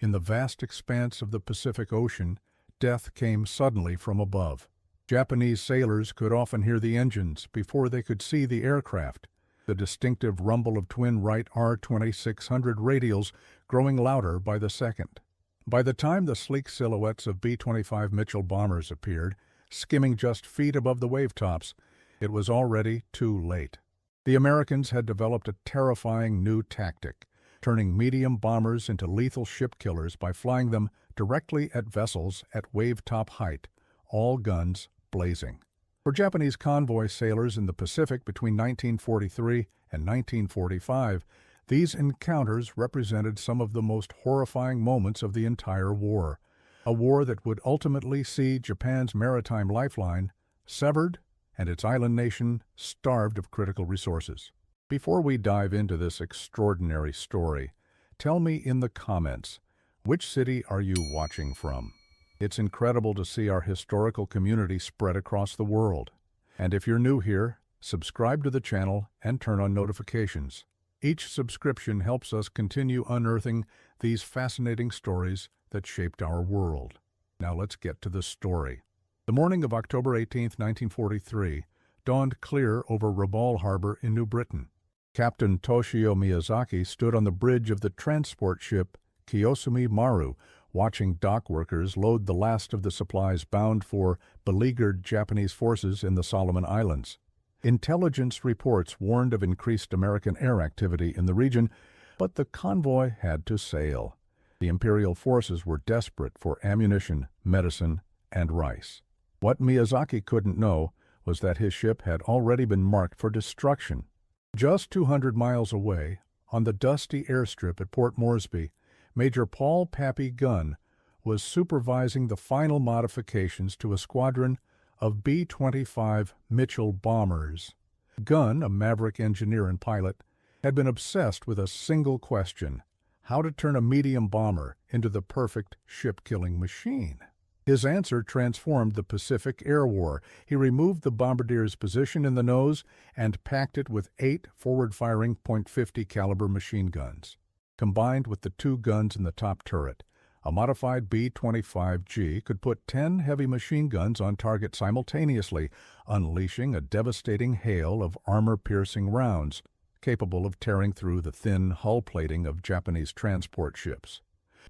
In the vast expanse of the Pacific Ocean, death came suddenly from above. Japanese sailors could often hear the engines before they could see the aircraft, the distinctive rumble of twin Wright R-2600 radials growing louder by the second. By the time the sleek silhouettes of B-25 Mitchell bombers appeared, skimming just feet above the wavetops, it was already too late. The Americans had developed a terrifying new tactic, turning medium bombers into lethal ship killers by flying them directly at vessels at wavetop height, all guns blazing. For Japanese convoy sailors in the Pacific between 1943 and 1945, these encounters represented some of the most horrifying moments of the entire war, a war that would ultimately see Japan's maritime lifeline severed and its island nation starved of critical resources. Before we dive into this extraordinary story, tell me in the comments, which city are you watching from? It's incredible to see our historical community spread across the world. And if you're new here, subscribe to the channel and turn on notifications. Each subscription helps us continue unearthing these fascinating stories that shaped our world. Now let's get to the story. The morning of October 18, 1943, dawned clear over Rabaul Harbor in New Britain. Captain Toshio Miyazaki stood on the bridge of the transport ship Kiyosumi Maru, watching dock workers load the last of the supplies bound for beleaguered Japanese forces in the Solomon Islands. Intelligence reports warned of increased American air activity in the region, but the convoy had to sail. The Imperial forces were desperate for ammunition, medicine, and rice. What Miyazaki couldn't know was that his ship had already been marked for destruction. Just 200 miles away, on the dusty airstrip at Port Moresby, Major Paul Pappy Gunn was supervising the final modifications to a squadron of B-25 Mitchell bombers. Gunn, a maverick engineer and pilot, had been obsessed with a single question: how to turn a medium bomber into the perfect ship-killing machine. His answer transformed the Pacific Air War. He removed the bombardier's position in the nose and packed it with 8 forward-firing .50 caliber machine guns. Combined with the 2 guns in the top turret, a modified B-25G could put 10 heavy machine guns on target simultaneously, unleashing a devastating hail of armor-piercing rounds, capable of tearing through the thin hull plating of Japanese transport ships.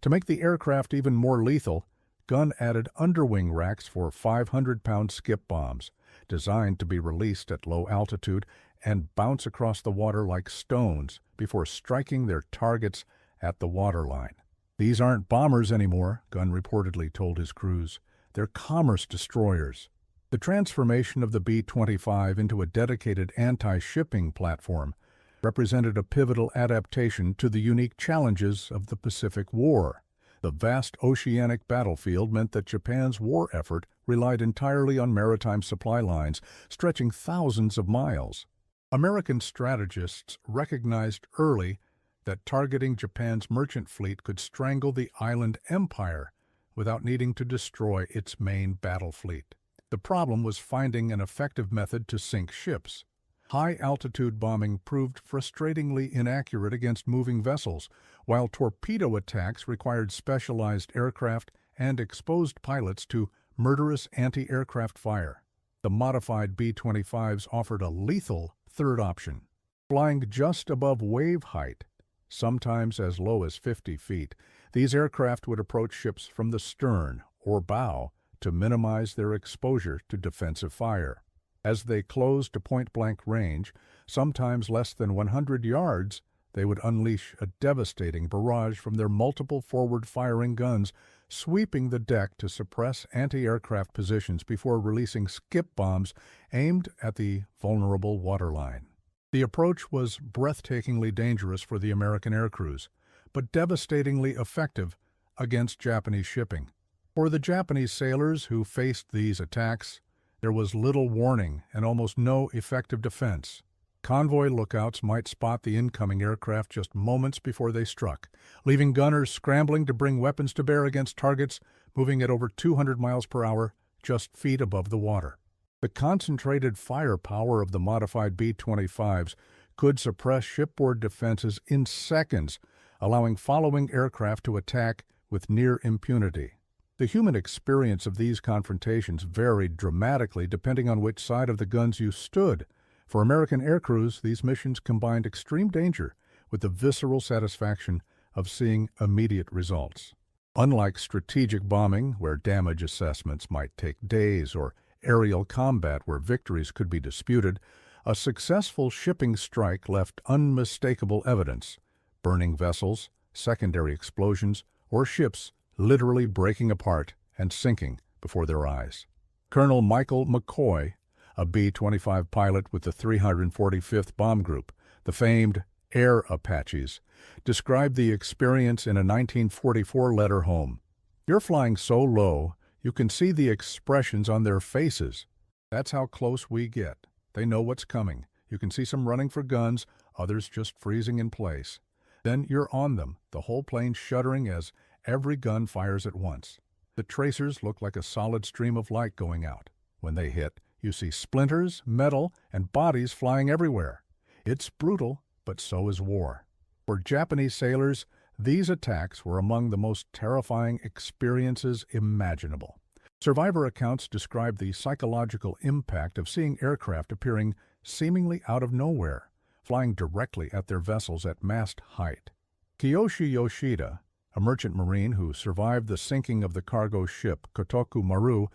To make the aircraft even more lethal, Gunn added underwing racks for 500-pound skip bombs, designed to be released at low altitude and bounce across the water like stones before striking their targets at the waterline. "These aren't bombers anymore," Gunn reportedly told his crews. "They're commerce destroyers." The transformation of the B-25 into a dedicated anti-shipping platform represented a pivotal adaptation to the unique challenges of the Pacific War. The vast oceanic battlefield meant that Japan's war effort relied entirely on maritime supply lines, stretching thousands of miles. American strategists recognized early that targeting Japan's merchant fleet could strangle the island empire without needing to destroy its main battle fleet. The problem was finding an effective method to sink ships. High-altitude bombing proved frustratingly inaccurate against moving vessels, while torpedo attacks required specialized aircraft and exposed pilots to murderous anti-aircraft fire. The modified B-25s offered a lethal third option. Flying just above wave height, sometimes as low as 50 feet, these aircraft would approach ships from the stern or bow to minimize their exposure to defensive fire. As they closed to point-blank range, sometimes less than 100 yards, they would unleash a devastating barrage from their multiple forward-firing guns, sweeping the deck to suppress anti-aircraft positions before releasing skip bombs aimed at the vulnerable waterline. The approach was breathtakingly dangerous for the American air crews, but devastatingly effective against Japanese shipping. For the Japanese sailors who faced these attacks, there was little warning and almost no effective defense. Convoy lookouts might spot the incoming aircraft just moments before they struck, leaving gunners scrambling to bring weapons to bear against targets moving at over 200 miles per hour just feet above the water. The concentrated firepower of the modified B-25s could suppress shipboard defenses in seconds, allowing following aircraft to attack with near impunity. The human experience of these confrontations varied dramatically depending on which side of the guns you stood. For American aircrews, these missions combined extreme danger with the visceral satisfaction of seeing immediate results. Unlike strategic bombing, where damage assessments might take days, or aerial combat where victories could be disputed, a successful shipping strike left unmistakable evidence: burning vessels, secondary explosions, or ships literally breaking apart and sinking before their eyes. Colonel Michael McCoy, a B-25 pilot with the 345th Bomb Group, the famed Air Apaches, described the experience in a 1944 letter home. "You're flying so low, you can see the expressions on their faces. That's how close we get. They know what's coming. You can see some running for guns, others just freezing in place. Then you're on them, the whole plane shuddering as every gun fires at once. The tracers look like a solid stream of light going out. When they hit, you see splinters, metal, and bodies flying everywhere. It's brutal, but so is war." For Japanese sailors, these attacks were among the most terrifying experiences imaginable. Survivor accounts describe the psychological impact of seeing aircraft appearing seemingly out of nowhere, flying directly at their vessels at mast height. Kiyoshi Yoshida, a merchant marine who survived the sinking of the cargo ship Kotoku Maru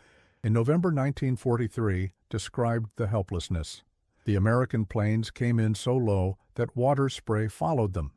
in November 1943, described the helplessness. "The American planes came in so low that water spray followed them.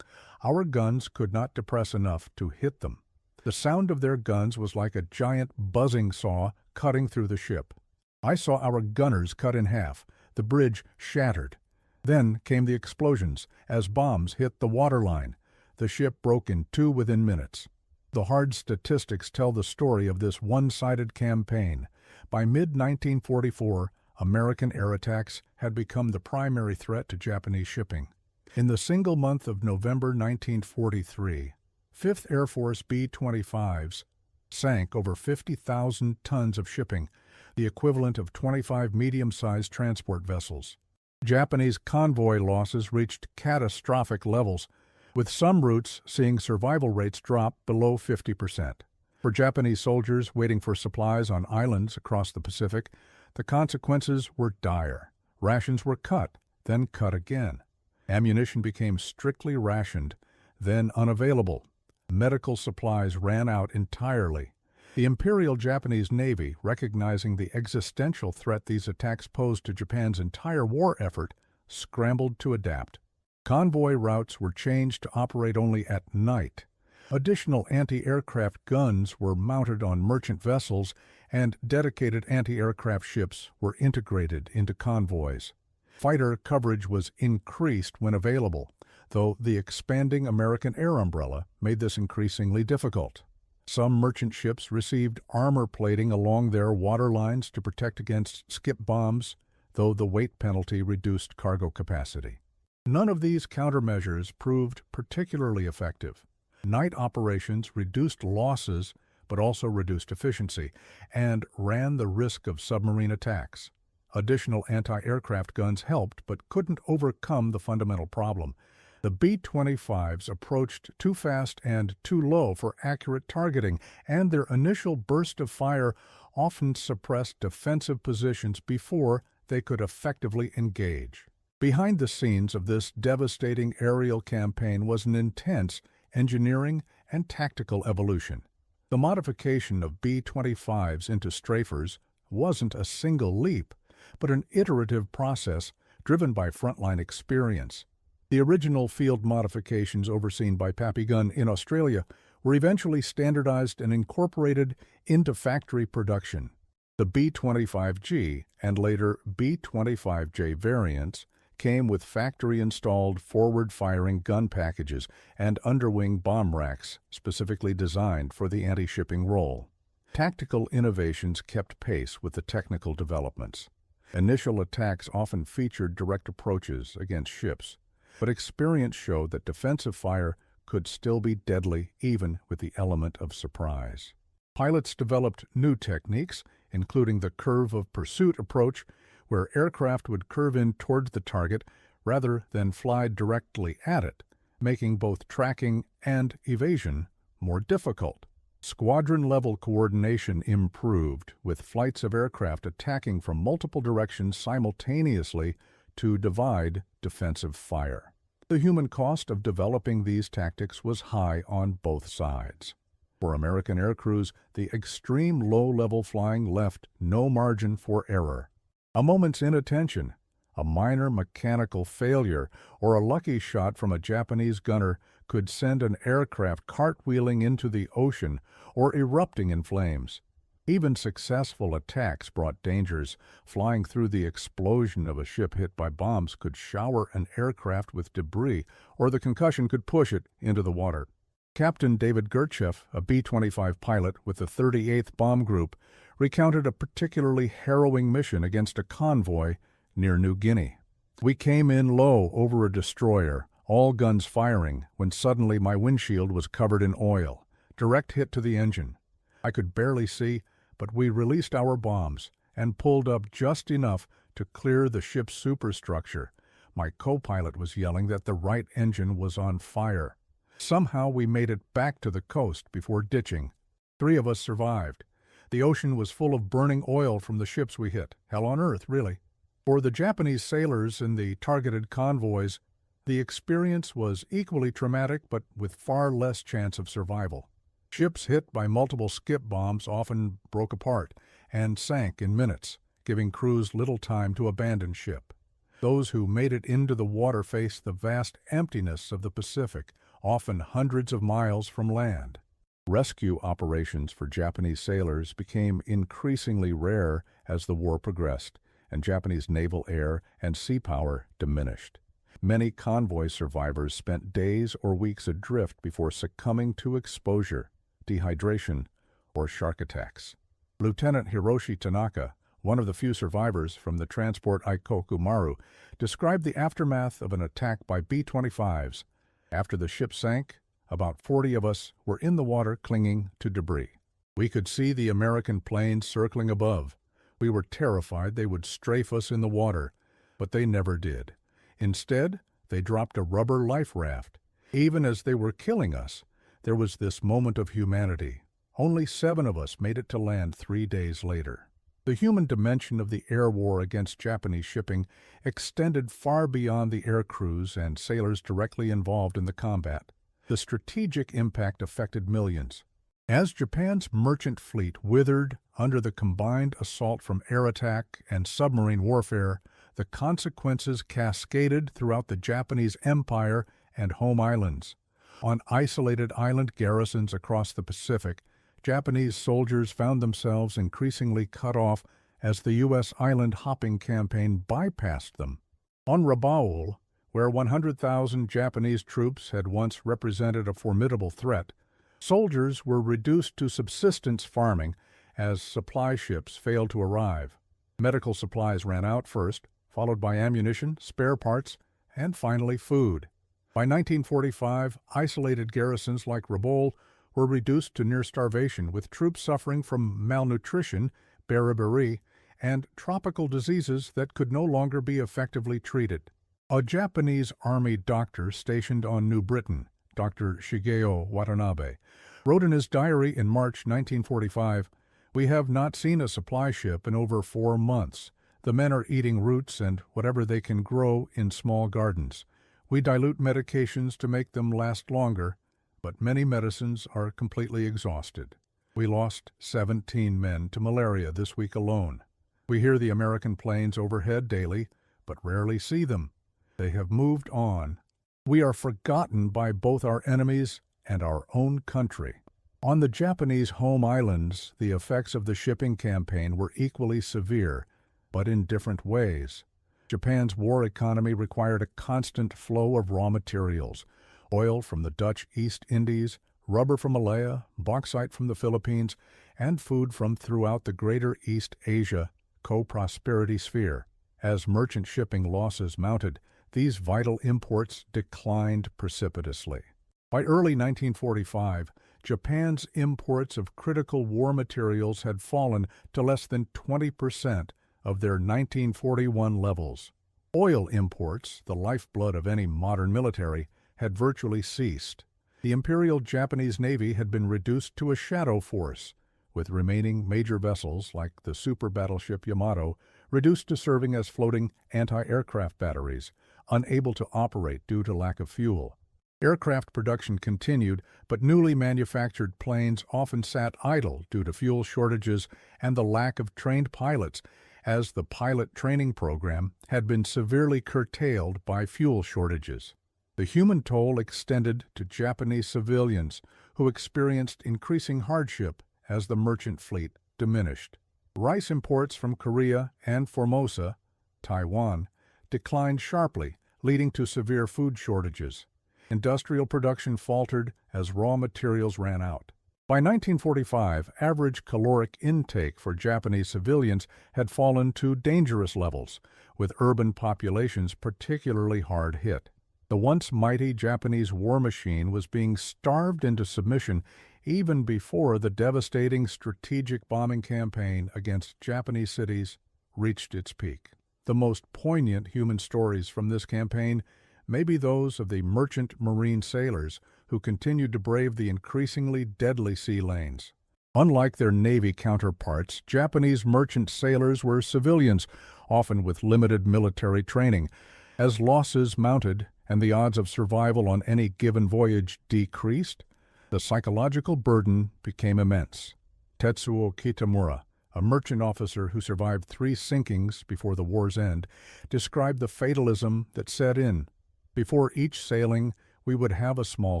Our guns could not depress enough to hit them. The sound of their guns was like a giant buzzing saw cutting through the ship. I saw our gunners cut in half, the bridge shattered. Then came the explosions as bombs hit the waterline. The ship broke in two within minutes." The hard statistics tell the story of this one-sided campaign. By mid-1944, American air attacks had become the primary threat to Japanese shipping. In the single month of November 1943, 5th Air Force B-25s sank over 50,000 tons of shipping, the equivalent of 25 medium-sized transport vessels. Japanese convoy losses reached catastrophic levels, with some routes seeing survival rates drop below 50%. For Japanese soldiers waiting for supplies on islands across the Pacific, the consequences were dire. Rations were cut, then cut again. Ammunition became strictly rationed, then unavailable. Medical supplies ran out entirely. The Imperial Japanese Navy, recognizing the existential threat these attacks posed to Japan's entire war effort, scrambled to adapt. Convoy routes were changed to operate only at night. Additional anti-aircraft guns were mounted on merchant vessels, and dedicated anti-aircraft ships were integrated into convoys. Fighter coverage was increased when available, though the expanding American air umbrella made this increasingly difficult. Some merchant ships received armor plating along their waterlines to protect against skip bombs, though the weight penalty reduced cargo capacity. None of these countermeasures proved particularly effective. Night operations reduced losses but also reduced efficiency and ran the risk of submarine attacks. Additional anti-aircraft guns helped but couldn't overcome the fundamental problem. The B-25s approached too fast and too low for accurate targeting, and their initial burst of fire often suppressed defensive positions before they could effectively engage. Behind the scenes of this devastating aerial campaign was an intense engineering and tactical evolution. The modification of B-25s into strafers wasn't a single leap, but an iterative process driven by frontline experience. The original field modifications overseen by Papygun in Australia were eventually standardized and incorporated into factory production. The B-25G and later B-25J variants came with factory-installed forward-firing gun packages and underwing bomb racks specifically designed for the anti-shipping role. Tactical innovations kept pace with the technical developments. Initial attacks often featured direct approaches against ships, but experience showed that defensive fire could still be deadly even with the element of surprise. Pilots developed new techniques, including the curve of pursuit approach, where aircraft would curve in toward the target rather than fly directly at it, making both tracking and evasion more difficult. Squadron-level coordination improved, with flights of aircraft attacking from multiple directions simultaneously to divide defensive fire. The human cost of developing these tactics was high on both sides. For American aircrews, the extreme low-level flying left no margin for error. A moment's inattention, a minor mechanical failure, or a lucky shot from a Japanese gunner could send an aircraft cartwheeling into the ocean or erupting in flames. Even successful attacks brought dangers. Flying through the explosion of a ship hit by bombs could shower an aircraft with debris, or the concussion could push it into the water. Captain David Gertcheff, a B-25 pilot with the 38th Bomb Group, recounted a particularly harrowing mission against a convoy near New Guinea. "We came in low over a destroyer, all guns firing, when suddenly my windshield was covered in oil. Direct hit to the engine. I could barely see, but we released our bombs and pulled up just enough to clear the ship's superstructure. My co-pilot was yelling that the right engine was on fire. Somehow we made it back to the coast before ditching. 3 of us survived. The ocean was full of burning oil from the ships we hit. Hell on earth, really." For the Japanese sailors in the targeted convoys, the experience was equally traumatic but with far less chance of survival. Ships hit by multiple skip bombs often broke apart and sank in minutes, giving crews little time to abandon ship. Those who made it into the water faced the vast emptiness of the Pacific, often hundreds of miles from land. Rescue operations for Japanese sailors became increasingly rare as the war progressed, and Japanese naval air and sea power diminished. Many convoy survivors spent days or weeks adrift before succumbing to exposure, dehydration, or shark attacks. Lieutenant Hiroshi Tanaka, one of the few survivors from the transport Ikoku Maru, described the aftermath of an attack by B-25s. After the ship sank, about 40 of us were in the water clinging to debris. We could see the American planes circling above. We were terrified they would strafe us in the water, but they never did. Instead, they dropped a rubber life raft. Even as they were killing us, there was this moment of humanity. Only 7 of us made it to land 3 days later. The human dimension of the air war against Japanese shipping extended far beyond the air crews and sailors directly involved in the combat. The strategic impact affected millions. As Japan's merchant fleet withered under the combined assault from air attack and submarine warfare, the consequences cascaded throughout the Japanese Empire and home islands. On isolated island garrisons across the Pacific, Japanese soldiers found themselves increasingly cut off as the U.S. island hopping campaign bypassed them. On Rabaul, where 100,000 Japanese troops had once represented a formidable threat, soldiers were reduced to subsistence farming as supply ships failed to arrive. Medical supplies ran out first, followed by ammunition, spare parts, and finally food. By 1945, isolated garrisons like Rabaul were reduced to near starvation, with troops suffering from malnutrition, beriberi, and tropical diseases that could no longer be effectively treated. A Japanese army doctor stationed on New Britain, Dr. Shigeo Watanabe, wrote in his diary in March 1945, "We have not seen a supply ship in over 4 months. The men are eating roots and whatever they can grow in small gardens. We dilute medications to make them last longer, but many medicines are completely exhausted. We lost 17 men to malaria this week alone. We hear the American planes overhead daily, but rarely see them. They have moved on. We are forgotten by both our enemies and our own country." On the Japanese home islands, the effects of the shipping campaign were equally severe, but in different ways. Japan's war economy required a constant flow of raw materials: oil from the Dutch East Indies, rubber from Malaya, bauxite from the Philippines, and food from throughout the greater East Asia co-prosperity sphere. As merchant shipping losses mounted, these vital imports declined precipitously. By early 1945, Japan's imports of critical war materials had fallen to less than 20% of their 1941 levels. Oil imports, the lifeblood of any modern military, had virtually ceased. The Imperial Japanese Navy had been reduced to a shadow force, with remaining major vessels like the super battleship Yamato reduced to serving as floating anti-aircraft batteries, unable to operate due to lack of fuel. Aircraft production continued, but newly manufactured planes often sat idle due to fuel shortages and the lack of trained pilots, as the pilot training program had been severely curtailed by fuel shortages. The human toll extended to Japanese civilians who experienced increasing hardship as the merchant fleet diminished. Rice imports from Korea and Formosa, Taiwan, declined sharply, leading to severe food shortages. Industrial production faltered as raw materials ran out. By 1945, average caloric intake for Japanese civilians had fallen to dangerous levels, with urban populations particularly hard hit. The once mighty Japanese war machine was being starved into submission even before the devastating strategic bombing campaign against Japanese cities reached its peak. The most poignant human stories from this campaign may be those of the merchant marine sailors who continued to brave the increasingly deadly sea lanes. Unlike their Navy counterparts, Japanese merchant sailors were civilians, often with limited military training. As losses mounted and the odds of survival on any given voyage decreased, the psychological burden became immense. Tetsuo Kitamura, a merchant officer who survived 3 sinkings before the war's end, described the fatalism that set in. Before each sailing, we would have a small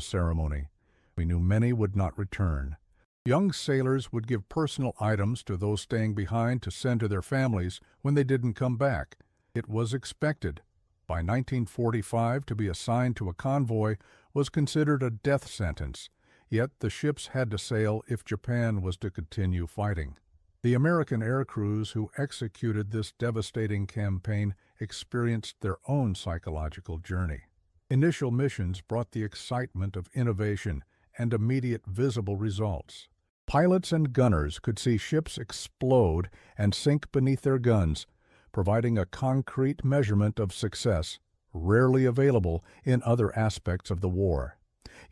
ceremony. We knew many would not return. Young sailors would give personal items to those staying behind to send to their families when they didn't come back. It was expected. By 1945, to be assigned to a convoy was considered a death sentence, yet the ships had to sail if Japan was to continue fighting. The American air crews who executed this devastating campaign experienced their own psychological journey. Initial missions brought the excitement of innovation and immediate visible results. Pilots and gunners could see ships explode and sink beneath their guns, providing a concrete measurement of success, rarely available in other aspects of the war.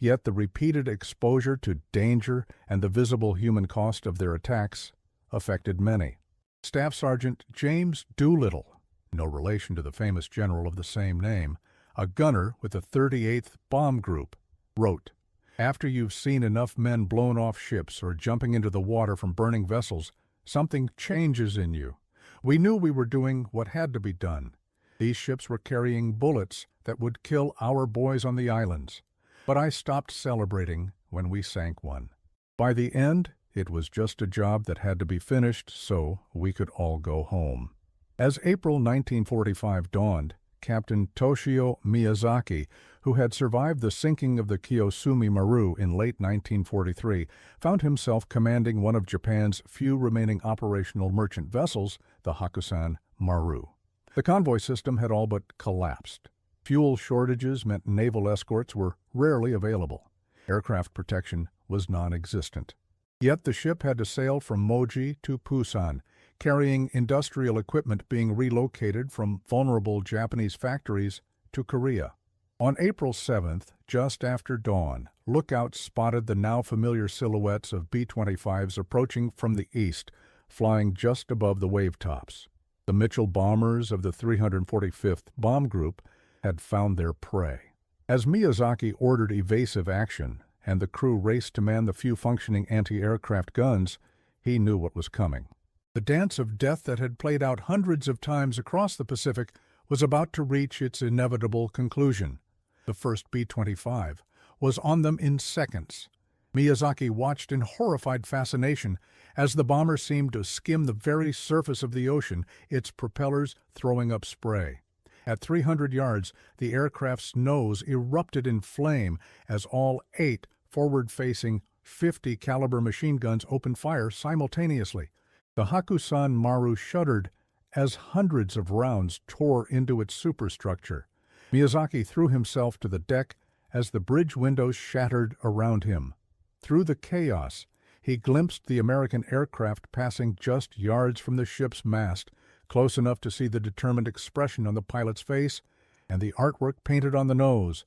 Yet the repeated exposure to danger and the visible human cost of their attacks affected many. Staff Sergeant James Doolittle, no relation to the famous general of the same name, a gunner with the 38th Bomb Group, wrote, "After you've seen enough men blown off ships or jumping into the water from burning vessels, something changes in you. We knew we were doing what had to be done. These ships were carrying bullets that would kill our boys on the islands. But I stopped celebrating when we sank one. By the end, it was just a job that had to be finished so we could all go home." As April 1945 dawned, Captain Toshio Miyazaki, who had survived the sinking of the Kiyosumi Maru in late 1943, found himself commanding one of Japan's few remaining operational merchant vessels, the Hakusan Maru. The convoy system had all but collapsed. Fuel shortages meant naval escorts were rarely available. Aircraft protection was non-existent. Yet the ship had to sail from Moji to Pusan, carrying industrial equipment being relocated from vulnerable Japanese factories to Korea. On April 7th, just after dawn, lookouts spotted the now familiar silhouettes of B-25s approaching from the east, flying just above the wave tops. The Mitchell bombers of the 345th Bomb Group had found their prey. As Miyazaki ordered evasive action and the crew raced to man the few functioning anti-aircraft guns, he knew what was coming. The dance of death that had played out hundreds of times across the Pacific was about to reach its inevitable conclusion. The first B-25 was on them in seconds. Miyazaki watched in horrified fascination as the bomber seemed to skim the very surface of the ocean, its propellers throwing up spray. At 300 yards, the aircraft's nose erupted in flame as all 8 forward-facing 50 caliber machine guns opened fire simultaneously. The Hakusan Maru shuddered as hundreds of rounds tore into its superstructure. Miyazaki threw himself to the deck as the bridge windows shattered around him. Through the chaos, he glimpsed the American aircraft passing just yards from the ship's mast, close enough to see the determined expression on the pilot's face and the artwork painted on the nose,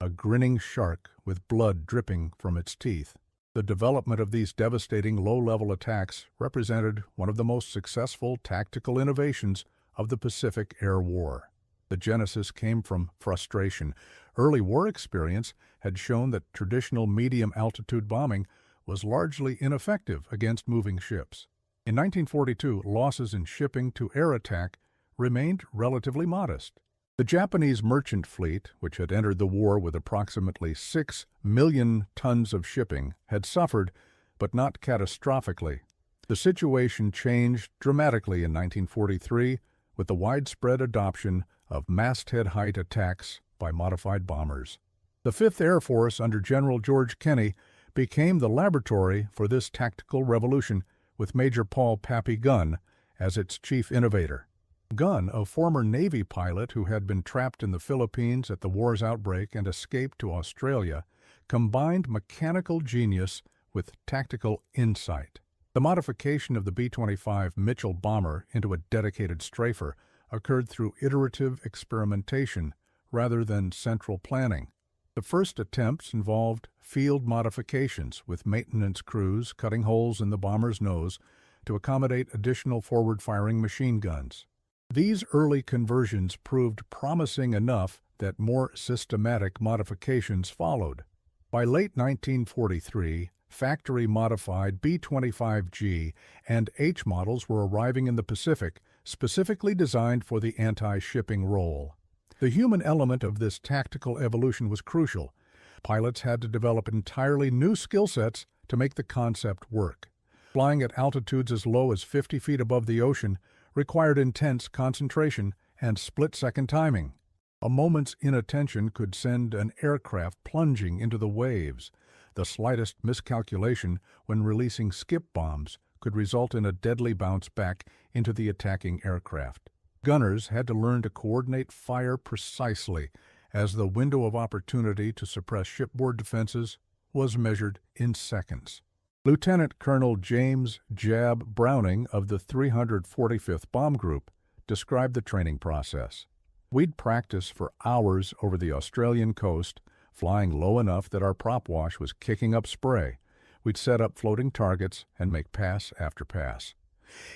a grinning shark with blood dripping from its teeth. The development of these devastating low-level attacks represented one of the most successful tactical innovations of the Pacific Air War. The genesis came from frustration. Early war experience had shown that traditional medium-altitude bombing was largely ineffective against moving ships. In 1942, losses in shipping to air attack remained relatively modest. The Japanese merchant fleet, which had entered the war with approximately 6 million tons of shipping, had suffered, but not catastrophically. The situation changed dramatically in 1943 with the widespread adoption of masthead height attacks by modified bombers. The 5th Air Force under General George Kenney became the laboratory for this tactical revolution, with Major Paul "Pappy" Gunn as its chief innovator. Gunn, a former Navy pilot who had been trapped in the Philippines at the war's outbreak and escaped to Australia, combined mechanical genius with tactical insight. The modification of the B-25 Mitchell bomber into a dedicated strafer occurred through iterative experimentation rather than central planning. The first attempts involved field modifications, with maintenance crews cutting holes in the bomber's nose to accommodate additional forward-firing machine guns. These early conversions proved promising enough that more systematic modifications followed. By late 1943, factory-modified B-25G and H models were arriving in the Pacific, specifically designed for the anti-shipping role. The human element of this tactical evolution was crucial. Pilots had to develop entirely new skill sets to make the concept work. Flying at altitudes as low as 50 feet above the ocean required intense concentration and split-second timing. A moment's inattention could send an aircraft plunging into the waves. The slightest miscalculation when releasing skip bombs could result in a deadly bounce back into the attacking aircraft. Gunners had to learn to coordinate fire precisely, as the window of opportunity to suppress shipboard defenses was measured in seconds. Lieutenant Colonel James "Jab" Browning of the 345th Bomb Group described the training process. We'd practice for hours over the Australian coast, flying low enough that our prop wash was kicking up spray. We'd set up floating targets and make pass after pass.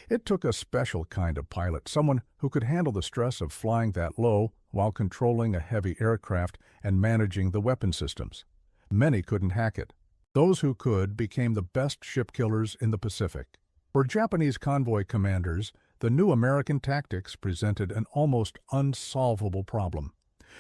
It took a special kind of pilot, someone who could handle the stress of flying that low while controlling a heavy aircraft and managing the weapon systems. Many couldn't hack it. Those who could became the best ship killers in the Pacific. For Japanese convoy commanders, the new American tactics presented an almost unsolvable problem.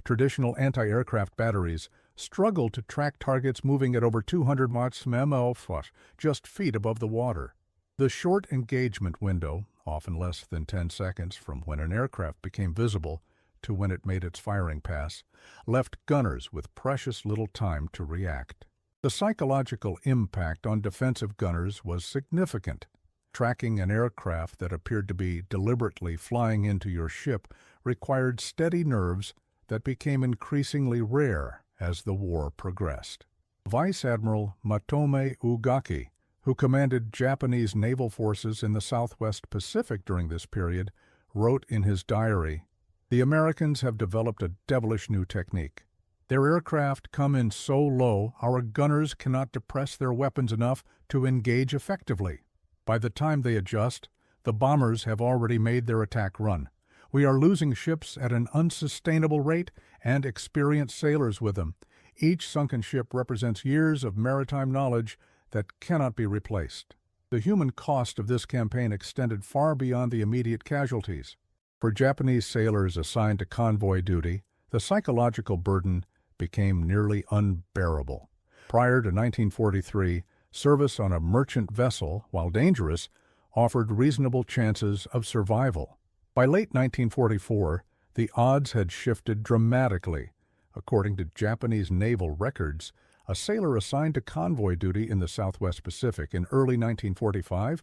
Traditional anti-aircraft batteries struggled to track targets moving at over 200 mph, just feet above the water. The short engagement window, often less than 10 seconds from when an aircraft became visible to when it made its firing pass, left gunners with precious little time to react. The psychological impact on defensive gunners was significant. Tracking an aircraft that appeared to be deliberately flying into your ship required steady nerves that became increasingly rare as the war progressed. Vice Admiral Matome Ugaki, who commanded Japanese naval forces in the Southwest Pacific during this period, wrote in his diary, "The Americans have developed a devilish new technique. Their aircraft come in so low our gunners cannot depress their weapons enough to engage effectively. By the time they adjust, the bombers have already made their attack run. We are losing ships at an unsustainable rate and experienced sailors with them. Each sunken ship represents years of maritime knowledge that cannot be replaced." The human cost of this campaign extended far beyond the immediate casualties. For Japanese sailors assigned to convoy duty, the psychological burden became nearly unbearable. Prior to 1943, service on a merchant vessel, while dangerous, offered reasonable chances of survival. By late 1944, the odds had shifted dramatically. According to Japanese naval records, a sailor assigned to convoy duty in the Southwest Pacific in early 1945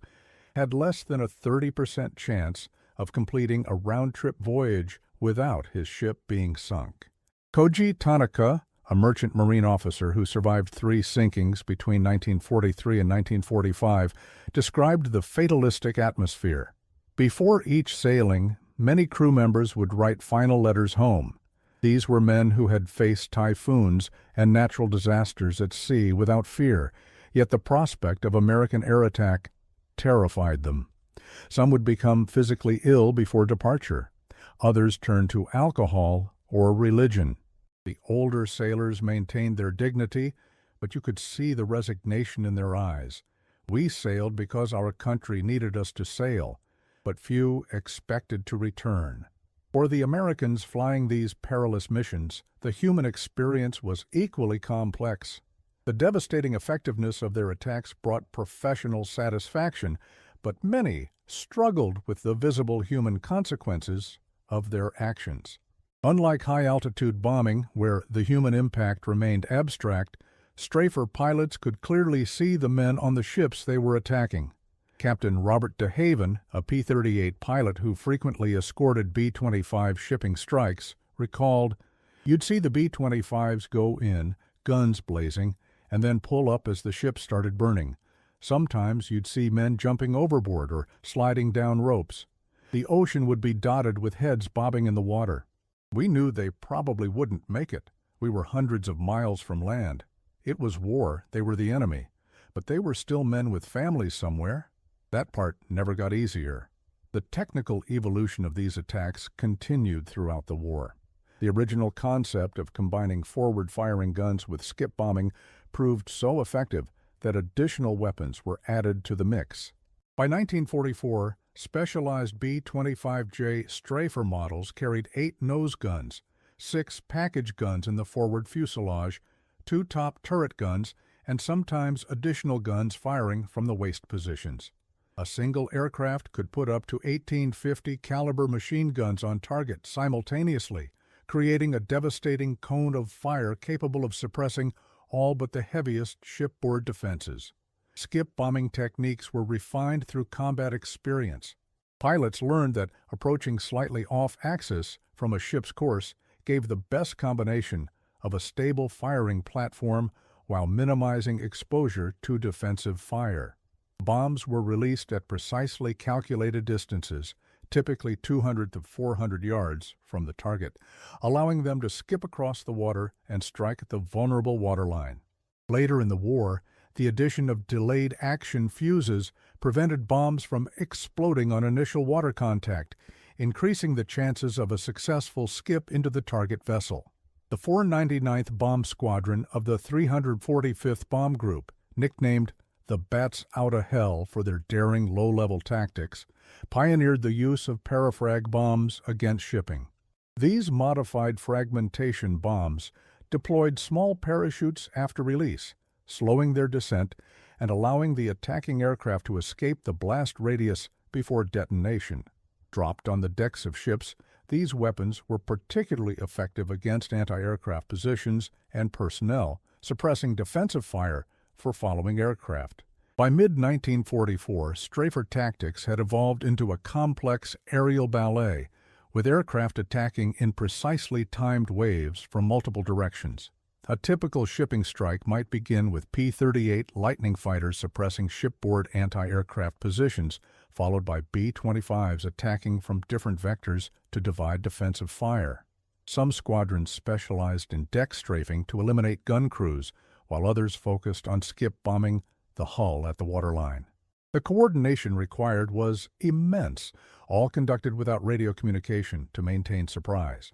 had less than a 30% chance of completing a round-trip voyage without his ship being sunk. Koji Tanaka, a merchant marine officer who survived 3 sinkings between 1943 and 1945, described the fatalistic atmosphere. Before each sailing, many crew members would write final letters home. These were men who had faced typhoons and natural disasters at sea without fear, yet the prospect of American air attack terrified them. Some would become physically ill before departure. Others turned to alcohol or religion. The older sailors maintained their dignity, but you could see the resignation in their eyes. We sailed because our country needed us to sail, but few expected to return. For the Americans flying these perilous missions, the human experience was equally complex. The devastating effectiveness of their attacks brought professional satisfaction, but many struggled with the visible human consequences of their actions. Unlike high-altitude bombing, where the human impact remained abstract, strafer pilots could clearly see the men on the ships they were attacking. Captain Robert De Haven, a P-38 pilot who frequently escorted B-25 shipping strikes, recalled, "You'd see the B-25s go in, guns blazing, and then pull up as the ship started burning. Sometimes you'd see men jumping overboard or sliding down ropes. The ocean would be dotted with heads bobbing in the water. We knew they probably wouldn't make it. We were hundreds of miles from land. It was war, they were the enemy, but they were still men with families somewhere." That part never got easier. The technical evolution of these attacks continued throughout the war. The original concept of combining forward-firing guns with skip bombing proved so effective that additional weapons were added to the mix. By 1944, specialized B-25J strafer models carried 8 nose guns, 6 package guns in the forward fuselage, 2 top turret guns, and sometimes additional guns firing from the waist positions. A single aircraft could put up to 1850 caliber machine guns on target simultaneously, creating a devastating cone of fire capable of suppressing all but the heaviest shipboard defenses. Skip bombing techniques were refined through combat experience. Pilots learned that approaching slightly off-axis from a ship's course gave the best combination of a stable firing platform while minimizing exposure to defensive fire. Bombs were released at precisely calculated distances, typically 200 to 400 yards from the target, allowing them to skip across the water and strike the vulnerable waterline. Later in the war, the addition of delayed action fuses prevented bombs from exploding on initial water contact, increasing the chances of a successful skip into the target vessel. The 499th Bomb Squadron of the 345th Bomb Group, nicknamed the Bats Outta Hell for their daring low-level tactics, pioneered the use of parafrag bombs against shipping. These modified fragmentation bombs deployed small parachutes after release, slowing their descent and allowing the attacking aircraft to escape the blast radius before detonation. Dropped on the decks of ships, these weapons were particularly effective against anti-aircraft positions and personnel, suppressing defensive fire for following aircraft. By mid-1944, strafer tactics had evolved into a complex aerial ballet, with aircraft attacking in precisely timed waves from multiple directions. A typical shipping strike might begin with P-38 Lightning fighters suppressing shipboard anti-aircraft positions, followed by B-25s attacking from different vectors to divide defensive fire. Some squadrons specialized in deck strafing to eliminate gun crews, while others focused on skip bombing the hull at the waterline. The coordination required was immense, all conducted without radio communication to maintain surprise.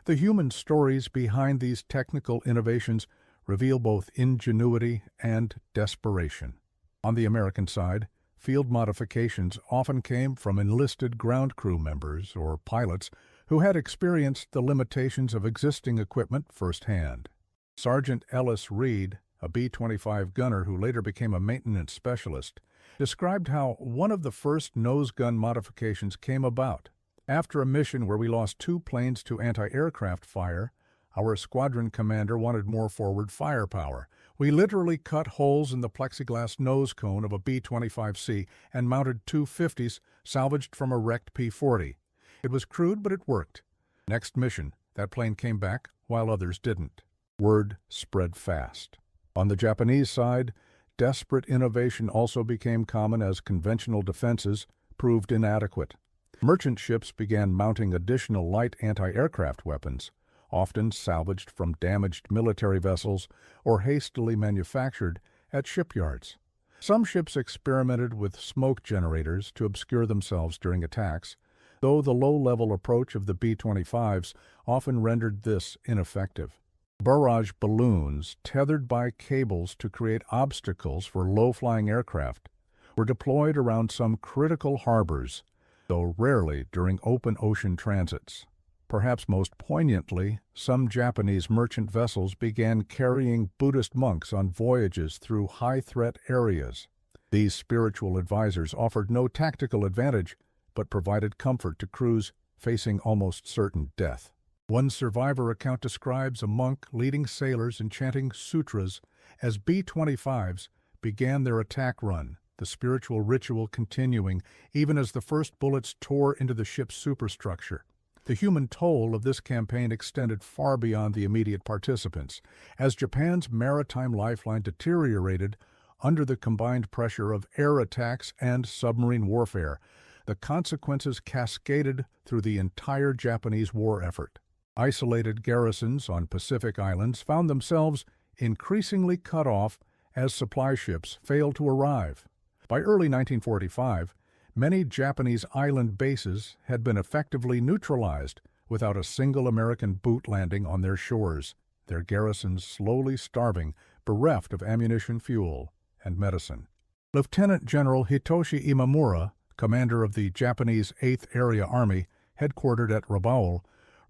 The human stories behind these technical innovations reveal both ingenuity and desperation. On the American side, field modifications often came from enlisted ground crew members or pilots who had experienced the limitations of existing equipment firsthand. Sergeant Ellis Reed, a B-25 gunner who later became a maintenance specialist, described how one of the first nose gun modifications came about. After a mission where we lost 2 planes to anti-aircraft fire, our squadron commander wanted more forward firepower. We literally cut holes in the plexiglass nose cone of a B-25C and mounted 2 50s salvaged from a wrecked P-40. It was crude, but it worked. Next mission, that plane came back while others didn't. Word spread fast. On the Japanese side, desperate innovation also became common as conventional defenses proved inadequate. Merchant ships began mounting additional light anti-aircraft weapons, often salvaged from damaged military vessels or hastily manufactured at shipyards. Some ships experimented with smoke generators to obscure themselves during attacks, though the low-level approach of the B-25s often rendered this ineffective. Barrage balloons, tethered by cables to create obstacles for low-flying aircraft, were deployed around some critical harbors, though rarely during open ocean transits. Perhaps most poignantly, some Japanese merchant vessels began carrying Buddhist monks on voyages through high-threat areas. These spiritual advisors offered no tactical advantage, but provided comfort to crews facing almost certain death. One survivor account describes a monk leading sailors and chanting sutras as B-25s began their attack run, the spiritual ritual continuing even as the first bullets tore into the ship's superstructure. The human toll of this campaign extended far beyond the immediate participants, as Japan's maritime lifeline deteriorated under the combined pressure of air attacks and submarine warfare. The consequences cascaded through the entire Japanese war effort. Isolated garrisons on Pacific islands found themselves increasingly cut off as supply ships failed to arrive. By early 1945, many Japanese island bases had been effectively neutralized without a single American boot landing on their shores, their garrisons slowly starving, bereft of ammunition, fuel, and medicine. Lieutenant General Hitoshi Imamura, commander of the Japanese 8th Area Army, headquartered at Rabaul,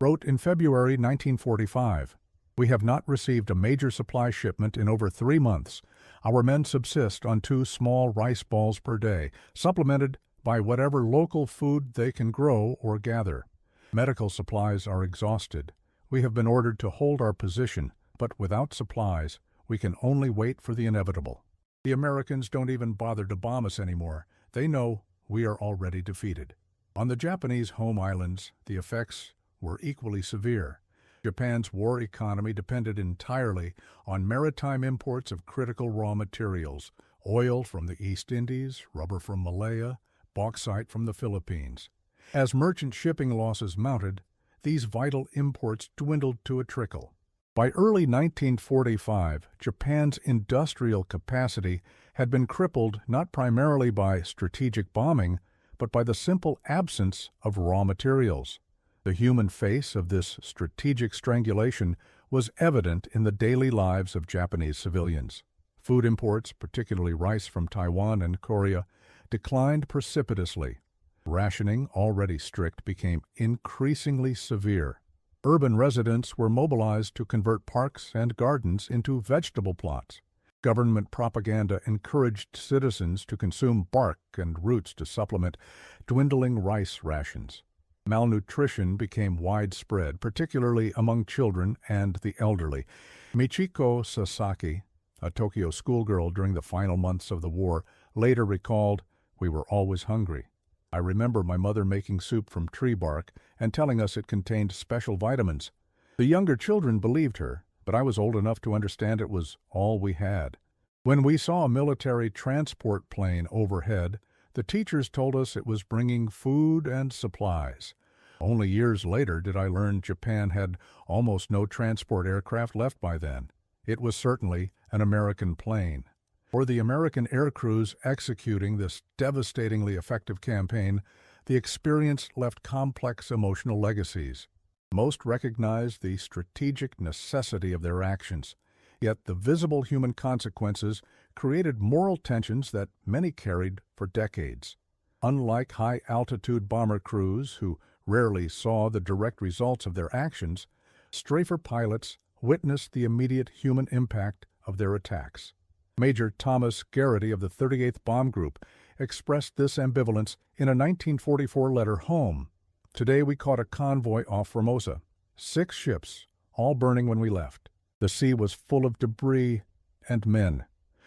wrote in February 1945, "We have not received a major supply shipment in over 3 months. Our men subsist on 2 small rice balls per day, supplemented by whatever local food they can grow or gather. Medical supplies are exhausted. We have been ordered to hold our position, but without supplies, we can only wait for the inevitable. The Americans don't even bother to bomb us anymore. They know we are already defeated." On the Japanese home islands, the effects were equally severe. Japan's war economy depended entirely on maritime imports of critical raw materials, oil from the East Indies, rubber from Malaya, bauxite from the Philippines. As merchant shipping losses mounted, these vital imports dwindled to a trickle. By early 1945, Japan's industrial capacity had been crippled not primarily by strategic bombing, but by the simple absence of raw materials. The human face of this strategic strangulation was evident in the daily lives of Japanese civilians. Food imports, particularly rice from Taiwan and Korea, declined precipitously. Rationing, already strict, became increasingly severe. Urban residents were mobilized to convert parks and gardens into vegetable plots. Government propaganda encouraged citizens to consume bark and roots to supplement dwindling rice rations. Malnutrition became widespread, particularly among children and the elderly. Michiko Sasaki, a Tokyo schoolgirl during the final months of the war, later recalled, "We were always hungry. I remember my mother making soup from tree bark and telling us it contained special vitamins. The younger children believed her, but I was old enough to understand it was all we had. When we saw a military transport plane overhead, the teachers told us it was bringing food and supplies. Only years later did I learn Japan had almost no transport aircraft left by then. It was certainly an American plane." For the American air crews executing this devastatingly effective campaign, the experience left complex emotional legacies. Most recognized the strategic necessity of their actions, yet the visible human consequences created moral tensions that many carried for decades. Unlike high-altitude bomber crews, who rarely saw the direct results of their actions, strafer pilots witnessed the immediate human impact of their attacks. Major Thomas Garrity of the 38th Bomb Group expressed this ambivalence in a 1944 letter home. "Today we caught a convoy off Formosa. 6 ships, all burning when we left. The sea was full of debris and men.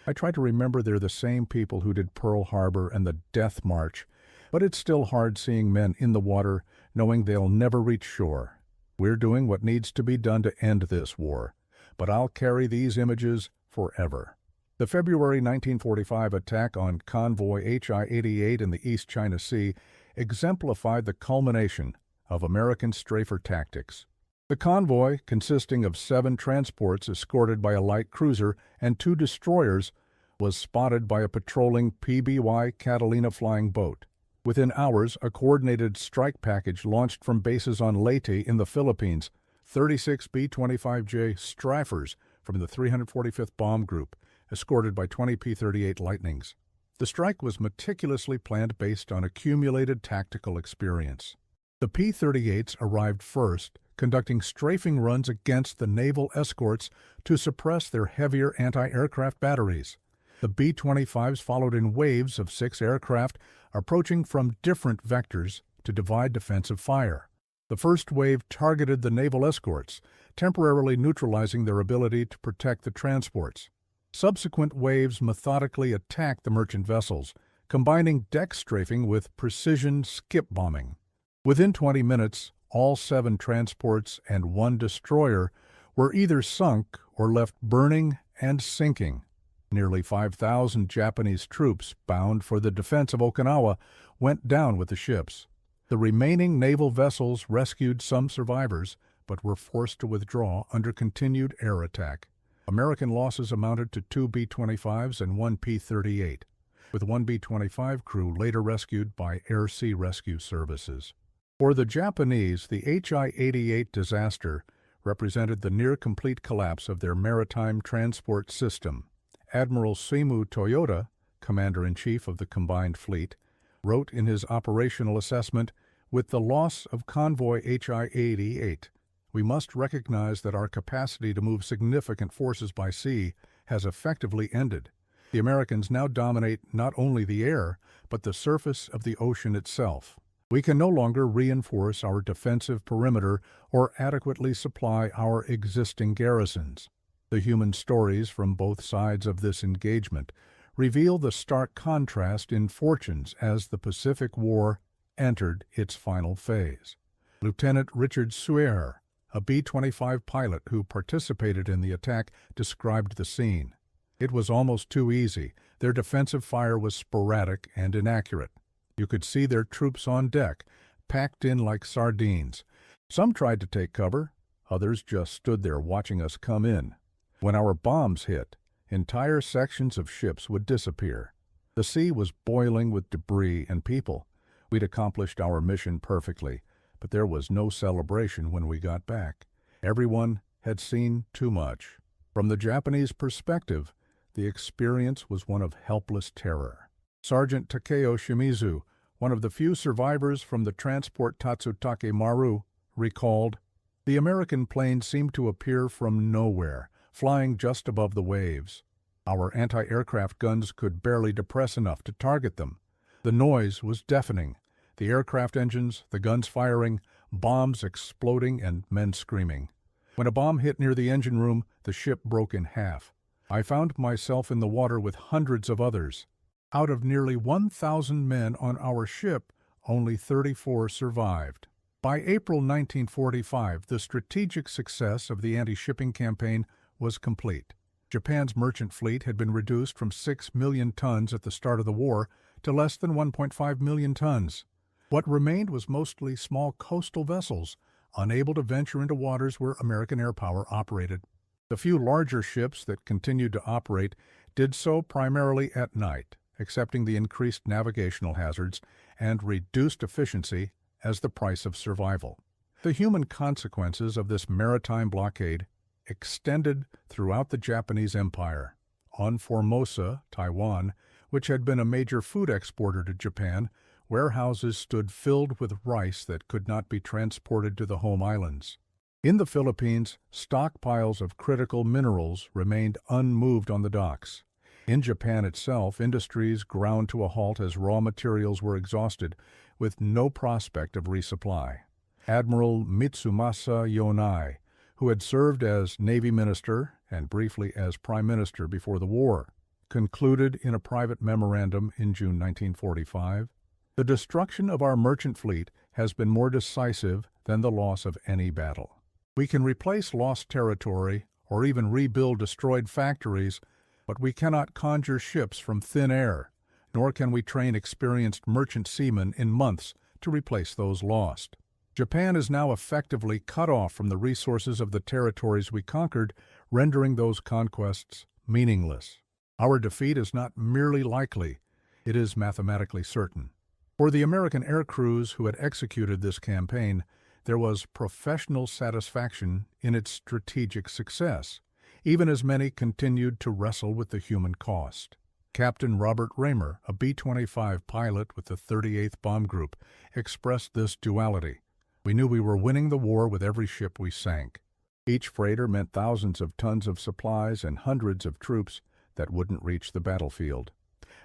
I try to remember they're the same people who did Pearl Harbor and the Death March, but it's still hard seeing men in the water knowing they'll never reach shore. We're doing what needs to be done to end this war, but I'll carry these images forever." The February 1945 attack on convoy HI-88 in the East China Sea exemplified the culmination of American strafer tactics. The convoy, consisting of 7 transports escorted by a light cruiser and 2 destroyers, was spotted by a patrolling PBY Catalina flying boat. Within hours, a coordinated strike package launched from bases on Leyte in the Philippines, 36 B-25J Strafers from the 345th Bomb Group, escorted by 20 P-38 Lightnings. The strike was meticulously planned based on accumulated tactical experience. The P-38s arrived first, conducting strafing runs against the naval escorts to suppress their heavier anti-aircraft batteries. The B-25s followed in waves of 6 aircraft, approaching from different vectors to divide defensive fire. The first wave targeted the naval escorts, temporarily neutralizing their ability to protect the transports. Subsequent waves methodically attacked the merchant vessels, combining deck strafing with precision skip bombing. Within 20 minutes, all 7 transports and 1 destroyer were either sunk or left burning and sinking. Nearly 5,000 Japanese troops bound for the defense of Okinawa went down with the ships. The remaining naval vessels rescued some survivors, but were forced to withdraw under continued air attack. American losses amounted to 2 B-25s and 1 P-38, with 1 B-25 crew later rescued by Air-Sea Rescue Services. For the Japanese, the HI-88 disaster represented the near-complete collapse of their maritime transport system. Admiral Seimu Toyota, Commander-in-Chief of the Combined Fleet, wrote in his operational assessment, "With the loss of convoy HI-88, we must recognize that our capacity to move significant forces by sea has effectively ended. The Americans now dominate not only the air, but the surface of the ocean itself. We can no longer reinforce our defensive perimeter or adequately supply our existing garrisons." The human stories from both sides of this engagement reveal the stark contrast in fortunes as the Pacific War entered its final phase. Lieutenant Richard Suer, a B-25 pilot who participated in the attack, described the scene. "It was almost too easy. Their defensive fire was sporadic and inaccurate. You could see their troops on deck, packed in like sardines. Some tried to take cover, others just stood there watching us come in. When our bombs hit, entire sections of ships would disappear. The sea was boiling with debris and people. We'd accomplished our mission perfectly, but there was no celebration when we got back. Everyone had seen too much." From the Japanese perspective, the experience was one of helpless terror. Sergeant Takeo Shimizu, one of the few survivors from the transport Tatsutake Maru, recalled, "The American planes seemed to appear from nowhere, flying just above the waves. Our anti-aircraft guns could barely depress enough to target them. The noise was deafening. The aircraft engines, the guns firing, bombs exploding, and men screaming. When a bomb hit near the engine room, the ship broke in half. I found myself in the water with hundreds of others. Out of nearly 1,000 men on our ship, only 34 survived." By April 1945, the strategic success of the anti-shipping campaign was complete. Japan's merchant fleet had been reduced from 6 million tons at the start of the war to less than 1.5 million tons. What remained was mostly small coastal vessels, unable to venture into waters where American air power operated. The few larger ships that continued to operate did so primarily at night, accepting the increased navigational hazards and reduced efficiency as the price of survival. The human consequences of this maritime blockade extended throughout the Japanese Empire. On Formosa, Taiwan, which had been a major food exporter to Japan, warehouses stood filled with rice that could not be transported to the home islands. In the Philippines, stockpiles of critical minerals remained unmoved on the docks. In Japan itself, industries ground to a halt as raw materials were exhausted, with no prospect of resupply. Admiral Mitsumasa Yonai, who had served as Navy Minister and briefly as Prime Minister before the war, concluded in a private memorandum in June 1945, "The destruction of our merchant fleet has been more decisive than the loss of any battle. We can replace lost territory or even rebuild destroyed factories, but we cannot conjure ships from thin air, nor can we train experienced merchant seamen in months to replace those lost." Japan is now effectively cut off from the resources of the territories we conquered, rendering those conquests meaningless. Our defeat is not merely likely, it is mathematically certain. For the American air crews who had executed this campaign, there was professional satisfaction in its strategic success, even as many continued to wrestle with the human cost. Captain Robert Raymer, a B-25 pilot with the 38th Bomb Group, expressed this duality. We knew we were winning the war with every ship we sank. Each freighter meant thousands of tons of supplies and hundreds of troops that wouldn't reach the battlefield.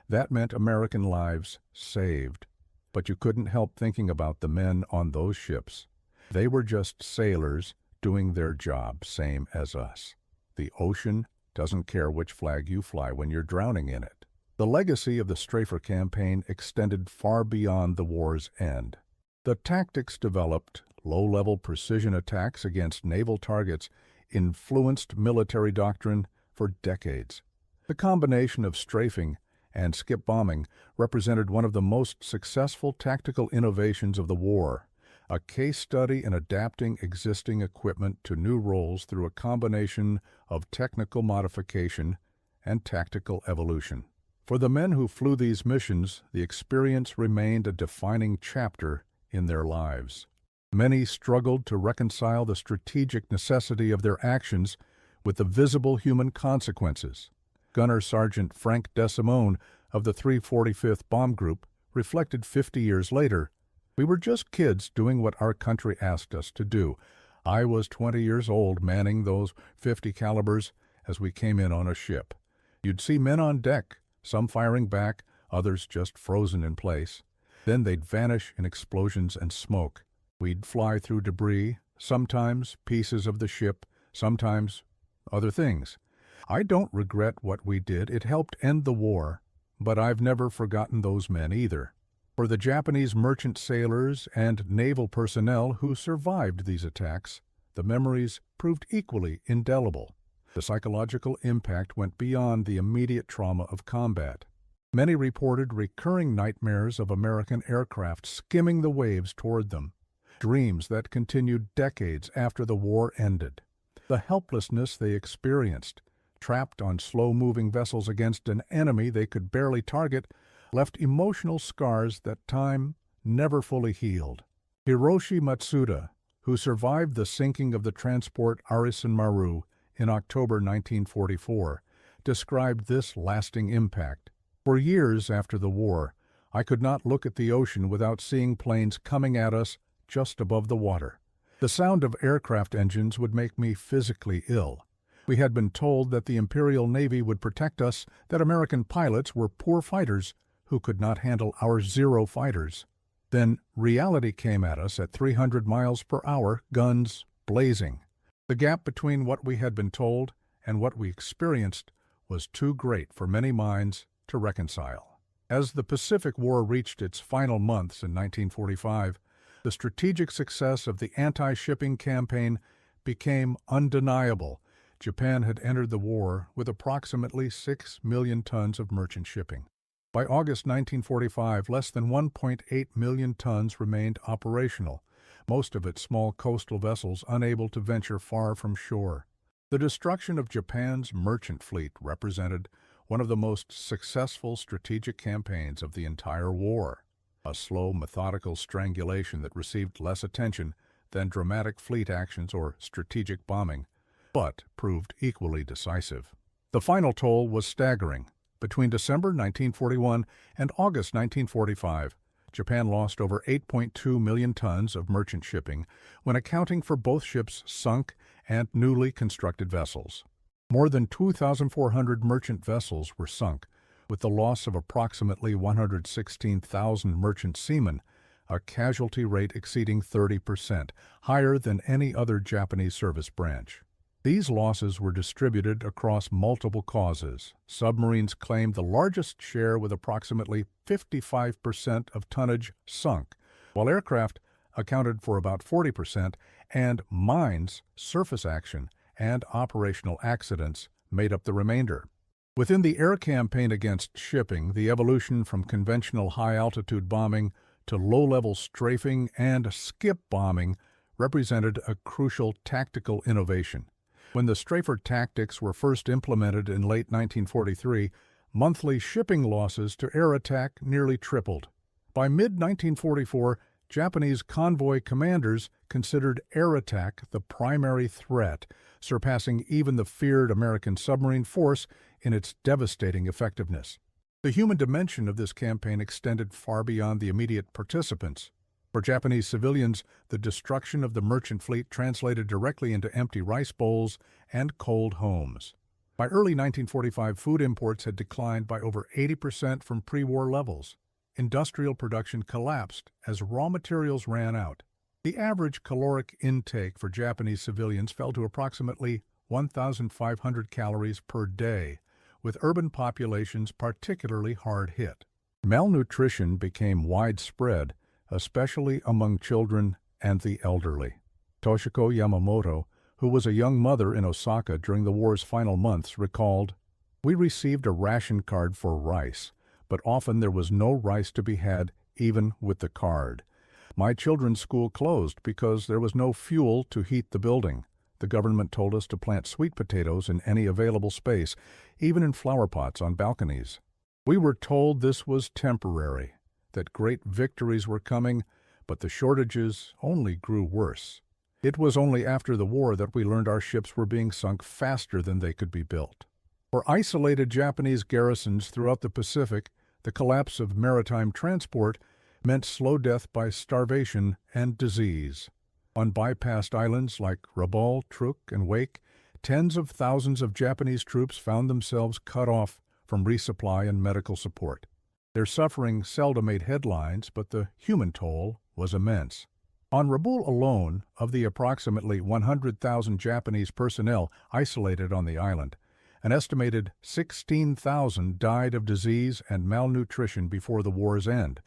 That meant American lives saved. But you couldn't help thinking about the men on those ships. They were just sailors doing their job, same as us. The ocean doesn't care which flag you fly when you're drowning in it. The legacy of the Strafer campaign extended far beyond the war's end. The tactics developed, low-level precision attacks against naval targets, influenced military doctrine for decades. The combination of strafing and skip bombing represented one of the most successful tactical innovations of the war, a case study in adapting existing equipment to new roles through a combination of technical modification and tactical evolution. For the men who flew these missions, the experience remained a defining chapter in their lives. Many struggled to reconcile the strategic necessity of their actions with the visible human consequences. Gunner Sergeant Frank DeSimone of the 345th Bomb Group reflected 50 years later, "We were just kids doing what our country asked us to do. I was 20 years old manning those 50 calibers as we came in on a ship. You'd see men on deck, some firing back, others just frozen in place. Then they'd vanish in explosions and smoke. We'd fly through debris, sometimes pieces of the ship, sometimes other things. I don't regret what we did. It helped end the war, but I've never forgotten those men either." For the Japanese merchant sailors and naval personnel who survived these attacks, the memories proved equally indelible. The psychological impact went beyond the immediate trauma of combat. Many reported recurring nightmares of American aircraft skimming the waves toward them, dreams that continued decades after the war ended. The helplessness they experienced, trapped on slow-moving vessels against an enemy they could barely target, left emotional scars that time never fully healed. Hiroshi Matsuda, who survived the sinking of the transport Arisan Maru in October 1944, described this lasting impact. "For years after the war, I could not look at the ocean without seeing planes coming at us just above the water. The sound of aircraft engines would make me physically ill. We had been told that the Imperial Navy would protect us, that American pilots were poor fighters who could not handle our Zero fighters. Then reality came at us at 300 miles per hour, guns blazing. The gap between what we had been told and what we experienced was too great for many minds to reconcile." As the Pacific War reached its final months in 1945, the strategic success of the anti-shipping campaign became undeniable. Japan had entered the war with approximately 6 million tons of merchant shipping. By August 1945, less than 1.8 million tons remained operational, most of it small coastal vessels unable to venture far from shore. The destruction of Japan's merchant fleet represented one of the most successful strategic campaigns of the entire war, a slow, methodical strangulation that received less attention than dramatic fleet actions or strategic bombing, but proved equally decisive. The final toll was staggering. Between December 1941 and August 1945, Japan lost over 8.2 million tons of merchant shipping when accounting for both ships sunk and newly constructed vessels. More than 2,400 merchant vessels were sunk, with the loss of approximately 116,000 merchant seamen, a casualty rate exceeding 30%, higher than any other Japanese service branch. These losses were distributed across multiple causes. Submarines claimed the largest share with approximately 55% of tonnage sunk, while aircraft accounted for about 40%, and mines, surface action, and operational accidents made up the remainder. Within the air campaign against shipping, the evolution from conventional high-altitude bombing to low-level strafing and skip bombing represented a crucial tactical innovation. When the strafer tactics were first implemented in late 1943, monthly shipping losses to air attack nearly tripled. By mid-1944, Japanese convoy commanders considered air attack the primary threat, surpassing even the feared American submarine force in its devastating effectiveness. The human dimension of this campaign extended far beyond the immediate participants. For Japanese civilians, the destruction of the merchant fleet translated directly into empty rice bowls and cold homes. By early 1945, food imports had declined by over 80% from pre-war levels. Industrial production collapsed as raw materials ran out. The average caloric intake for Japanese civilians fell to approximately 1,500 calories per day, with urban populations particularly hard hit. Malnutrition became widespread, especially among children and the elderly. Toshiko Yamamoto, who was a young mother in Osaka during the war's final months, recalled, "We received a ration card for rice, but often there was no rice to be had even with the card. My children's school closed because there was no fuel to heat the building. The government told us to plant sweet potatoes in any available space, even in flower pots on balconies. We were told this was temporary, that great victories were coming, but the shortages only grew worse. It was only after the war that we learned our ships were being sunk faster than they could be built." For isolated Japanese garrisons throughout the Pacific, the collapse of maritime transport meant slow death by starvation and disease. On bypassed islands like Rabaul, Truk, and Wake, tens of thousands of Japanese troops found themselves cut off from resupply and medical support. Their suffering seldom made headlines, but the human toll was immense. On Rabaul alone, of the approximately 100,000 Japanese personnel isolated on the island, an estimated 16,000 died of disease and malnutrition before the war's end,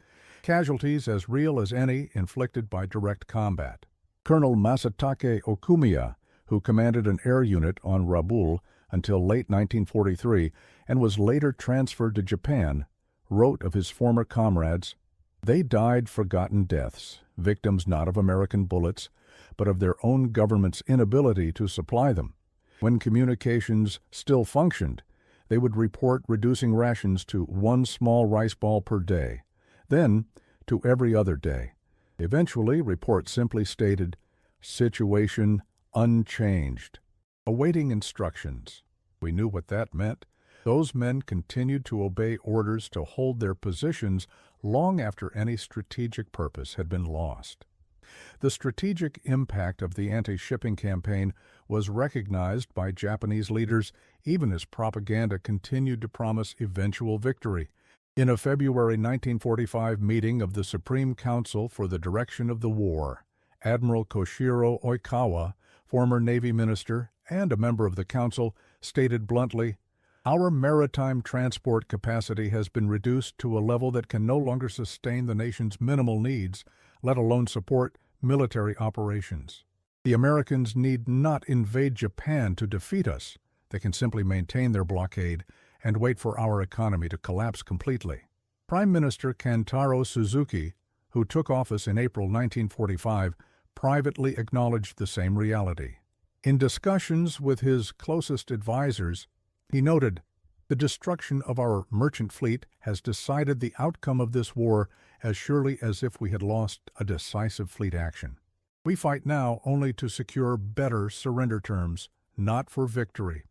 casualties as real as any inflicted by direct combat. Colonel Masatake Okumiya, who commanded an air unit on Rabaul until late 1943 and was later transferred to Japan, wrote of his former comrades, "They died forgotten deaths, victims not of American bullets, but of their own government's inability to supply them. When communications still functioned, they would report reducing rations to one small rice ball per day, then to every other day. Eventually, reports simply stated, 'Situation unchanged,' awaiting instructions." We knew what that meant. Those men continued to obey orders to hold their positions long after any strategic purpose had been lost. The strategic impact of the anti-shipping campaign was recognized by Japanese leaders even as propaganda continued to promise eventual victory. In a February 1945 meeting of the Supreme Council for the Direction of the War, Admiral Koshiro Oikawa, former Navy minister and a member of the Council, stated bluntly, "Our maritime transport capacity has been reduced to a level that can no longer sustain the nation's minimal needs, let alone support military operations. The Americans need not invade Japan to defeat us. They can simply maintain their blockade and wait for our economy to collapse completely." Prime Minister Kantaro Suzuki, who took office in April 1945, privately acknowledged the same reality. In discussions with his closest advisors, he noted, "The destruction of our merchant fleet has decided the outcome of this war as surely as if we had lost a decisive fleet action. We fight now only to secure better surrender terms, not for victory."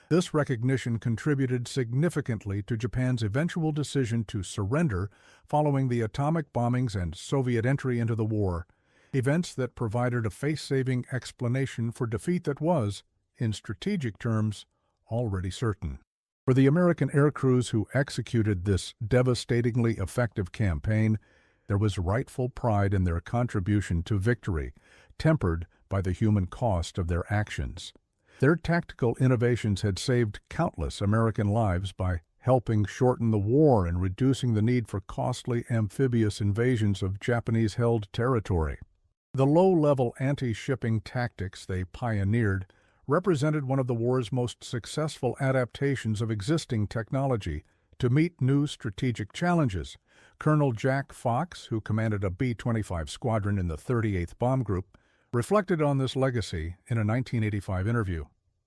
This recognition contributed significantly to Japan's eventual decision to surrender following the atomic bombings and Soviet entry into the war, events that provided a face-saving explanation for defeat that was, in strategic terms, already certain. For the American air crews who executed this devastatingly effective campaign, there was rightful pride in their contribution to victory, tempered by the human cost of their actions. Their tactical innovations had saved countless American lives by helping shorten the war and reducing the need for costly amphibious invasions of Japanese-held territory. The low-level anti-shipping tactics they pioneered represented one of the war's most successful adaptations of existing technology to meet new strategic challenges, Colonel Jack Fox, who commanded a B-25 squadron in the 38th Bomb Group, reflected on this legacy in a 1985 interview.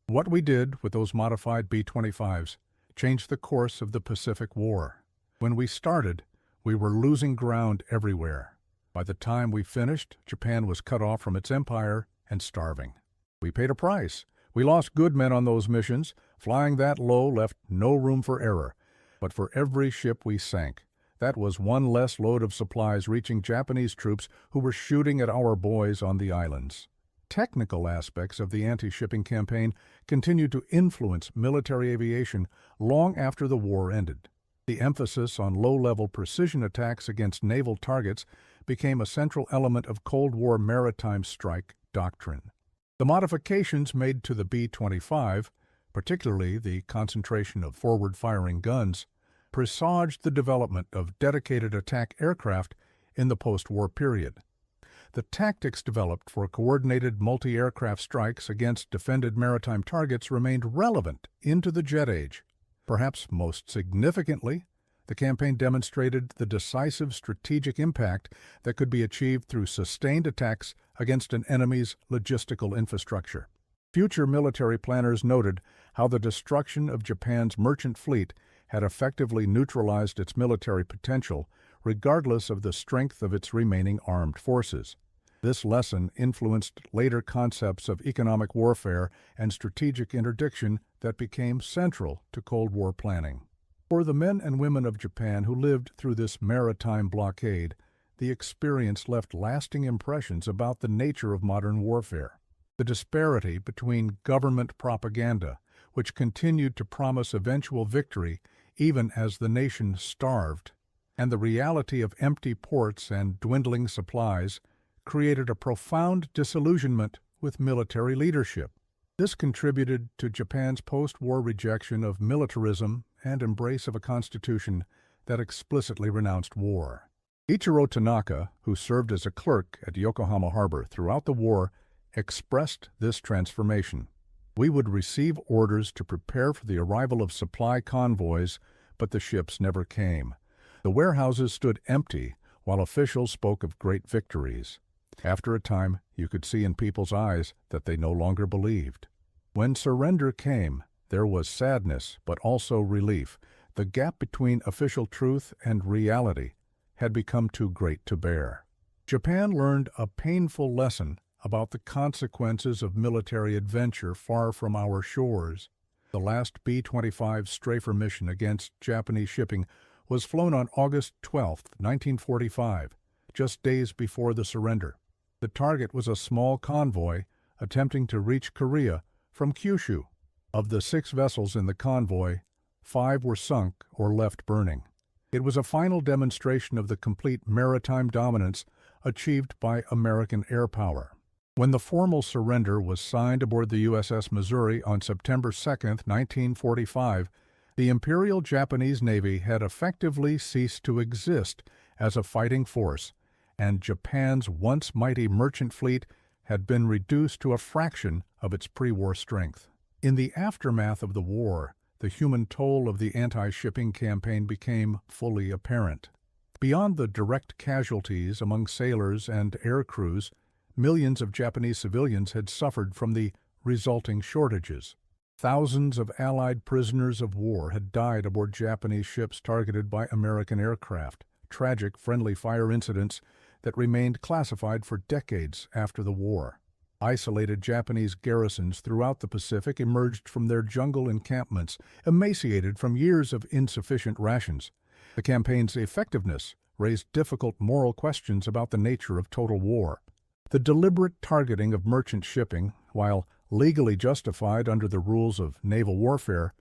What we did with those modified B-25s changed the course of the Pacific War. When we started, we were losing ground everywhere. By the time we finished, Japan was cut off from its empire and starving. We paid a price. We lost good men on those missions. Flying that low left no room for error. But for every ship we sank, that was one less load of supplies reaching Japanese troops who were shooting at our boys on the islands. Technical aspects of the anti-shipping campaign continued to influence military aviation long after the war ended. The emphasis on low-level precision attacks against naval targets became a central element of Cold War maritime strike doctrine. The modifications made to the B-25, particularly the concentration of forward-firing guns, presaged the development of dedicated attack aircraft in the post-war period. The tactics developed for coordinated multi-aircraft strikes against defended maritime targets remained relevant into the jet age. Perhaps most significantly, the campaign demonstrated the decisive strategic impact that could be achieved through sustained attacks against an enemy's logistical infrastructure. Future military planners noted how the destruction of Japan's merchant fleet had effectively neutralized its military potential, regardless of the strength of its remaining armed forces. This lesson influenced later concepts of economic warfare and strategic interdiction that became central to Cold War planning. For the men and women of Japan who lived through this maritime blockade, the experience left lasting impressions about the nature of modern warfare. The disparity between government propaganda, which continued to promise eventual victory even as the nation starved, and the reality of empty ports and dwindling supplies, created a profound disillusionment with military leadership. This contributed to Japan's post-war rejection of militarism and embrace of a constitution that explicitly renounced war. Ichiro Tanaka, who served as a clerk at Yokohama Harbor throughout the war, expressed this transformation. We would receive orders to prepare for the arrival of supply convoys, but the ships never came. The warehouses stood empty while officials spoke of great victories. After a time, you could see in people's eyes that they no longer believed. When surrender came, there was sadness, but also relief. The gap between official truth and reality had become too great to bear. Japan learned a painful lesson about the consequences of military adventure far from our shores. The last B-25 strafer mission against Japanese shipping was flown on August 12, 1945, just days before the surrender. The target was a small convoy attempting to reach Korea from Kyushu. Of the 6 vessels in the convoy, 5 were sunk or left burning. It was a final demonstration of the complete maritime dominance achieved by American air power. When the formal surrender was signed aboard the USS Missouri on September 2, 1945, the Imperial Japanese Navy had effectively ceased to exist as a fighting force, and Japan's once mighty merchant fleet had been reduced to a fraction of its pre-war strength. In the aftermath of the war, the human toll of the anti-shipping campaign became fully apparent. Beyond the direct casualties among sailors and air crews, millions of Japanese civilians had suffered from the resulting shortages. Thousands of Allied prisoners of war had died aboard Japanese ships targeted by American aircraft, tragic friendly fire incidents that remained classified for decades after the war. Isolated Japanese garrisons throughout the Pacific emerged from their jungle encampments, emaciated from years of insufficient rations. The campaign's effectiveness raised difficult moral questions about the nature of total war. The deliberate targeting of merchant shipping, while legally justified under the rules of naval warfare,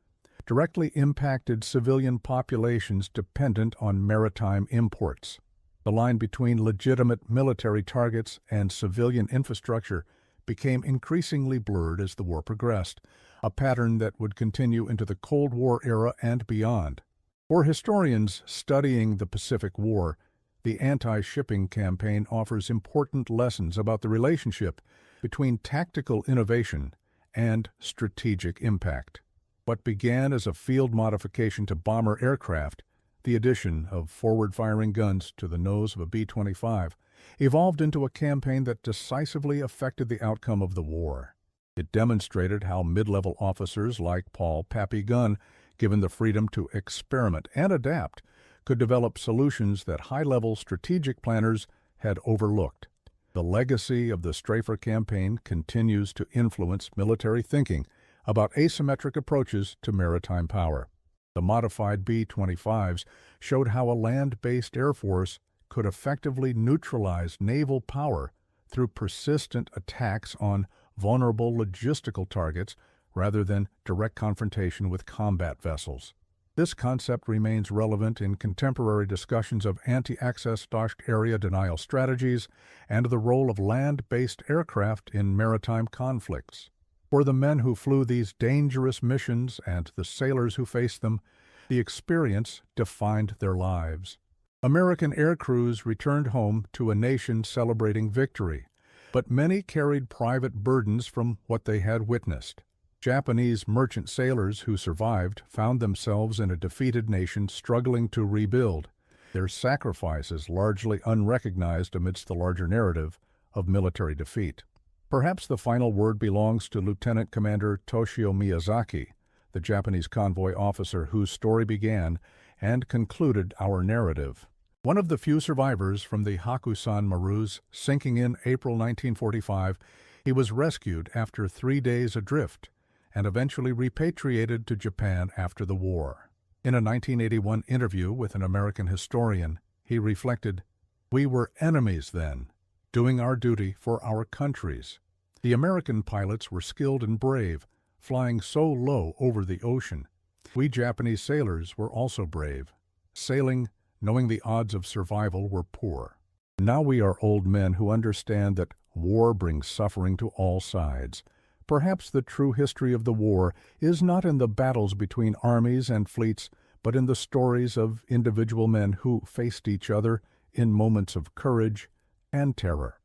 directly impacted civilian populations dependent on maritime imports. The line between legitimate military targets and civilian infrastructure became increasingly blurred as the war progressed, a pattern that would continue into the Cold War era and beyond. For historians studying the Pacific War, the anti-shipping campaign offers important lessons about the relationship between tactical innovation and strategic impact. What began as a field modification to bomber aircraft The addition of forward-firing guns to the nose of a B-25 evolved into a campaign that decisively affected the outcome of the war. It demonstrated how mid-level officers like Paul "Pappy" Gunn, given the freedom to experiment and adapt, could develop solutions that high-level strategic planners had overlooked. The legacy of the Strafer campaign continues to influence military thinking about asymmetric approaches to maritime power. The modified B-25s showed how a land-based air force could effectively neutralize naval power through persistent attacks on vulnerable logistical targets rather than direct confrontation with combat vessels. This concept remains relevant in contemporary discussions of anti-access area denial strategies and the role of land-based aircraft in maritime conflicts. For the men who flew these dangerous missions and the sailors who faced them, the experience defined their lives. American air crews returned home to a nation celebrating victory, but many carried private burdens from what they had witnessed. Japanese merchant sailors who survived found themselves in a defeated nation struggling to rebuild, their sacrifices largely unrecognized amidst the larger narrative of military defeat. Perhaps the final word belongs to Lieutenant Commander Toshio Miyazaki, the Japanese convoy officer whose story began and concluded our narrative. One of the few survivors from the Hakusan Maru's sinking in April 1945, he was rescued after 3 days adrift and eventually repatriated to Japan after the war. In a 1981 interview with an American historian, he reflected, "We were enemies then, doing our duty for our countries. The American pilots were skilled and brave, flying so low over the ocean. We Japanese sailors were also brave, sailing knowing the odds of survival were poor. Now we are old men who understand that war brings suffering to all sides. Perhaps the true history of the war is not in the battles between armies and fleets, but in the stories of individual men who faced each other in moments of courage and terror."